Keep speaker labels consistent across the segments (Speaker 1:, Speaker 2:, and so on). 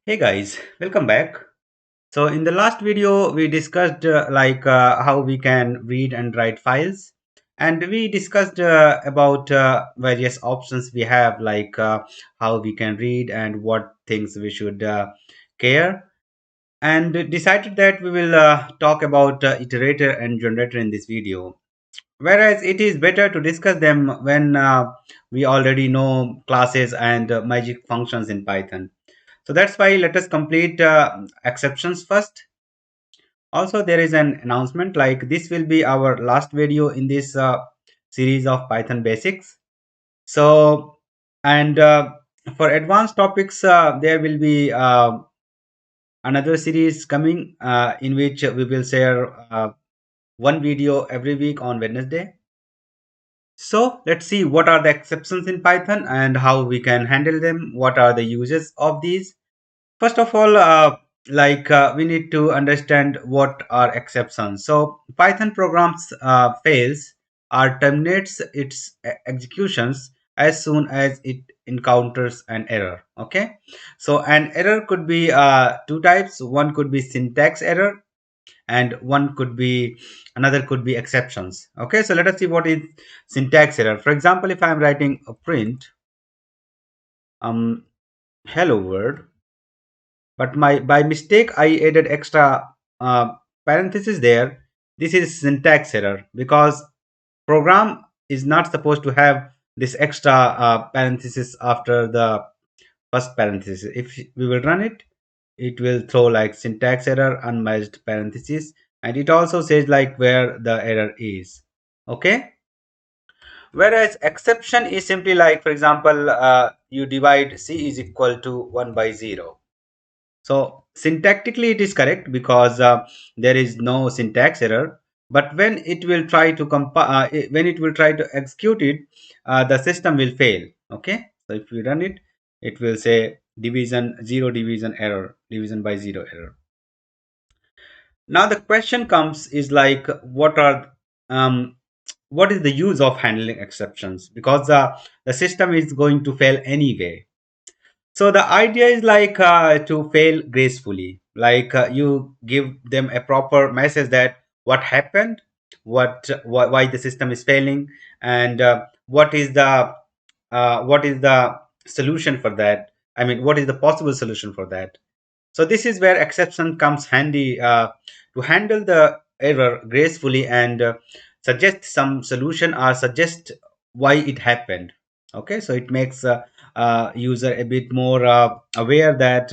Speaker 1: Hey guys, welcome back. So in the last video we discussed how we can read and write files, and we discussed about various options we have, how we can read and what things we should care, and decided that we will talk about iterator and generator in this video. Whereas it is better to discuss them when we already know classes and magic functions in Python. So that's why let us complete exceptions first. Also, there is an announcement like this will be our last video in this series of Python basics. So, and for advanced topics, there will be another series coming in which we will share one video every week on Wednesday. So let's see what are the exceptions in Python and how we can handle them. What are the uses of these? First of all, we need to understand what are exceptions. So Python programs fails or terminates its executions as soon as it encounters an error. Okay, so an error could be two types. One could be syntax error, and one could be another could be exceptions. Okay, so let us see what is syntax error. For example, if I am writing a print hello world, but my by mistake I added extra uh, parenthesis there. This is syntax error because program is not supposed to have this extra parenthesis after the first parenthesis. If we will run it, it will throw like syntax error unmatched parenthesis, and it also says like where the error is. Okay, whereas exception is simply like, for example, you divide c is equal to 1 by 0. So syntactically it is correct because there is no syntax error. But when it will try to when it will try to execute it, the system will fail. Okay, so if we run it, it will say division zero division error, division by zero error. Now the question comes is like um, what is the use of handling exceptions, because the system is going to fail anyway. So the idea is to fail gracefully. You give them a proper message that what happened, why the system is failing, and what is the solution for that. I mean, what is the possible solution for that? So this is where exception comes handy to handle the error gracefully and suggest some solution or suggest why it happened. Okay, so it makes user a bit more aware that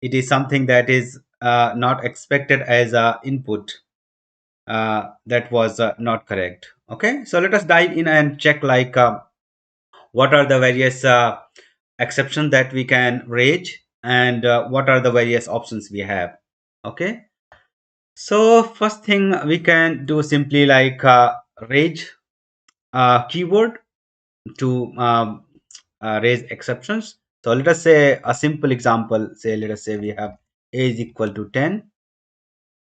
Speaker 1: it is something that is not expected as a input that was not correct. Okay, so let us dive in and check what are the various exceptions that we can raise, and what are the various options we have. Okay, so first thing we can do simply raise keyword to raise exceptions. So let us say a simple example, say let us say we have a is equal to 10,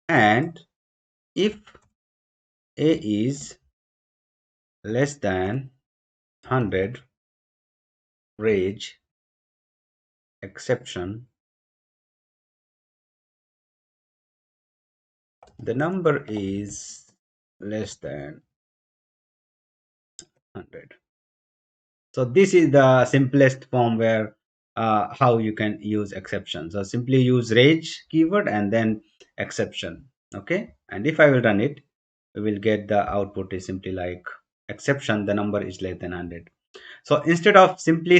Speaker 1: and if a is less than 100, raise exception, the number is less than 100. So this is the simplest form where how you can use exception. So simply use range keyword and then exception. Okay, and if I will run it, we will get the output is simply like exception, the number is less than 100. So uh, instead of simply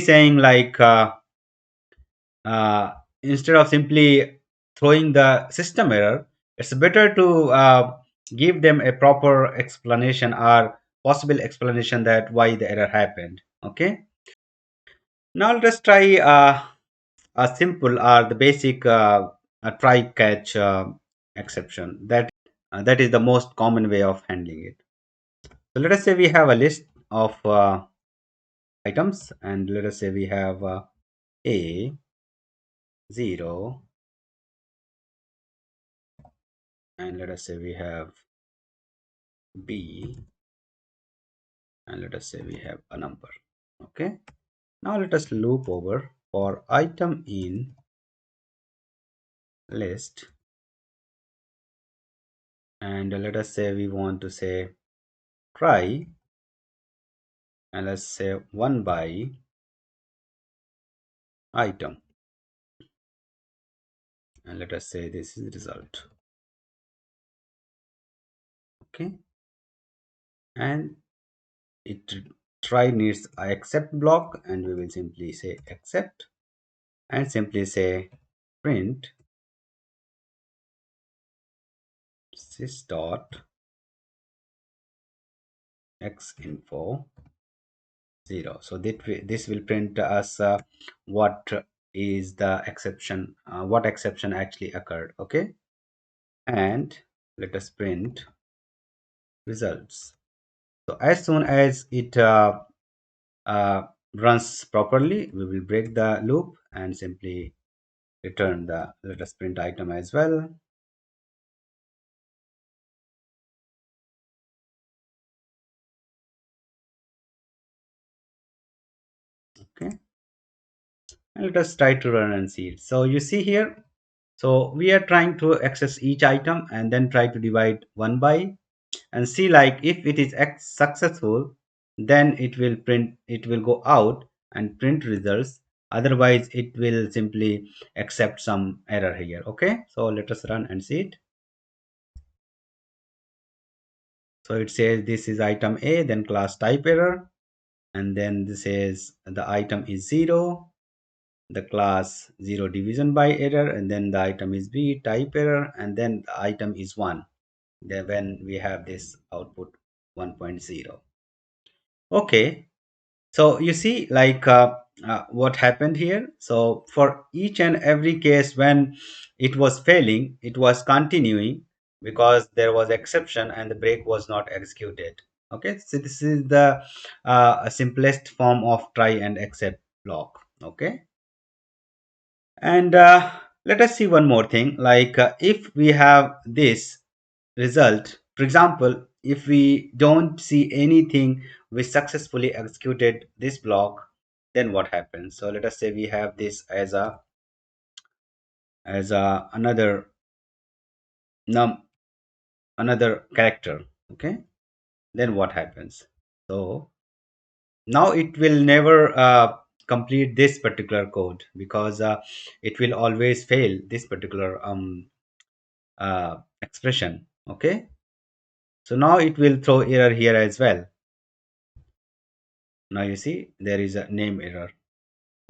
Speaker 1: throwing the system error, it's better to give them a proper explanation or possible explanation that why the error happened. Okay, now let us try a simple or the basic a try catch exception. That is the most common way of handling it. So let us say we have a list of items, and let us say we have a 0, and let us say we have b, and let us say we have a number. Okay, now let us loop over for item in list, and let us say we want to say try, and let's say one by item, and let us say this is result. Okay, and it try needs a accept block, and we will simply say accept and simply say print sys dot x info 0. So this will print us what is the exception, what exception actually occurred. Okay, and let us print results. So as soon as it uh, runs properly, we will break the loop and simply return the, let us print item as well. Okay, and let us try to run and see it. So you see here, so we are trying to access each item and then try to divide one by and see like if it is successful, then it will go out and print results. Otherwise it will simply accept some error here. Okay, so let us run and see it. So it says this is item A, then class type error, and then this says the item is 0, the class 0 division by error, and then the item is B type error, and then the item is 1. Then when we have this output 1.0. Okay, so you see like what happened here. So for each and every case when it was failing, it was continuing because there was exception and the break was not executed. Okay, so this is the simplest form of try and accept block. Okay, and let us see one more thing, like if we have this result, for example, if we don't see anything which successfully executed this block, then what happens? So let us say we have this as a another num another character. Okay, then what happens? So now it will never complete this particular code because it will always fail this particular expression. Okay, so now it will throw error here as well. Now you see there is a name error,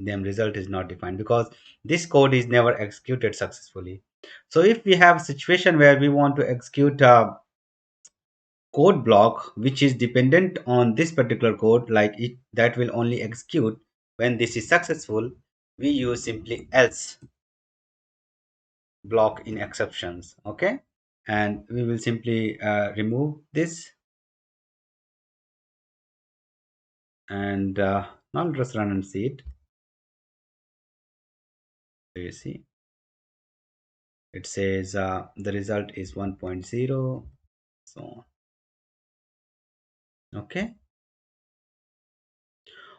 Speaker 1: name result is not defined because this code is never executed successfully. So if we have a situation where we want to execute a code block which is dependent on this particular code, like it that will only execute when this is successful, we use simply else block in exceptions. Okay, and we will simply remove this, and now let us run and see it. So you see it says the result is 1.0, so on. Okay,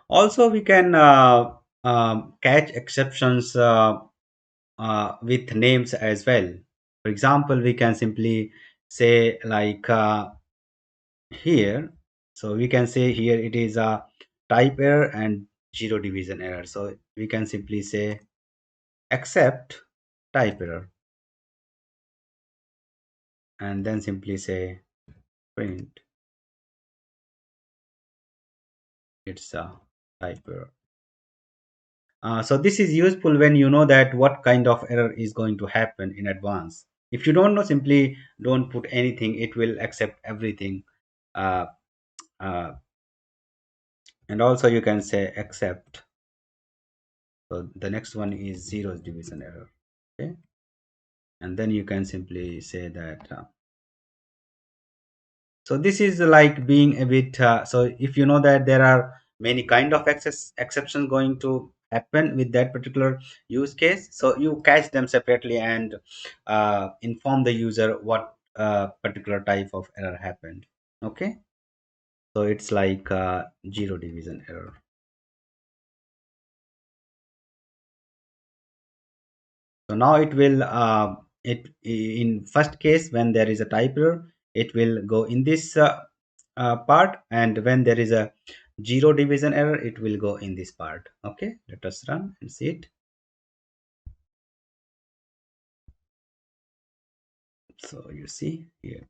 Speaker 1: also we can catch exceptions with names as well. For example, we can simply say like here, so we can say here it is a type error and zero division error, so we can simply say accept type error and then simply say print it's a type error. So this is useful when you know that what kind of error is going to happen in advance. If you don't know, simply don't put anything, it will accept everything. uh, uh, and also you can say accept, so the next one is zeros division error. Okay, and then you can simply say that so this is like being a bit so if you know that there are many kind of exceptions going to happen with that particular use case, so you catch them separately and inform the user what particular type of error happened. Okay, so it's like zero division error. So So now it will it in first case when there is a type error, it will go in this part, and when there is a zero division error, it will go in this part. Okay, let us run and see it. So you see here,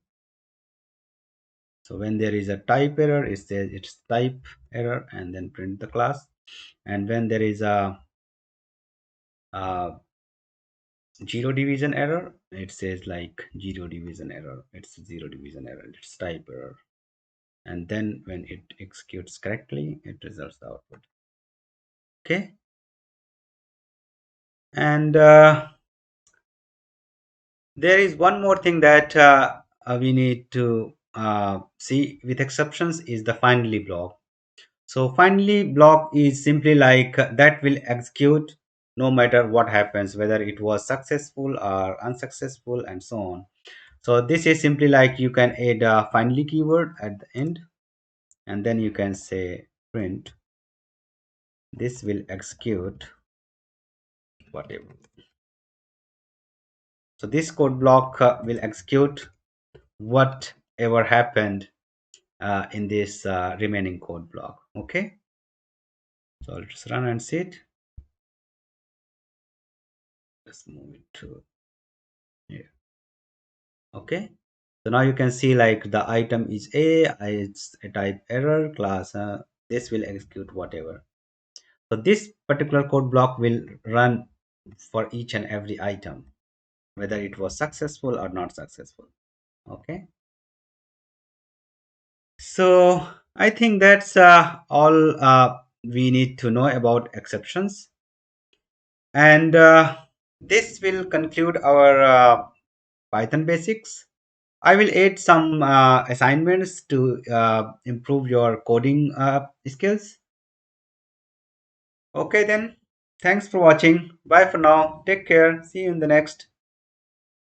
Speaker 1: so when there is a type error, it says it's type error and then print the class. And when there is a zero division error, it says like zero division error, it's zero division error, it's type error. And then when it executes correctly, it results the output. Okay. And there is one more thing that we need to see with exceptions is the finally block. So finally block is simply like that will execute no matter what happens, whether it was successful or unsuccessful and so on. So this is simply like you can add a finally keyword at the end, and then you can say print this will execute whatever. So this code block will execute whatever happened in this remaining code block. Okay, so let's run and see it. Let's move it to here. Okay, so now you can see like the item is it's a type error class. This will execute whatever. So this particular code block will run for each and every item, whether it was successful or not successful. Okay, so I think that's all we need to know about exceptions. And this will conclude our Python basics. I will add some assignments to improve your coding skills. Okay, then. Thanks for watching. Bye for now. Take care. See you in the next.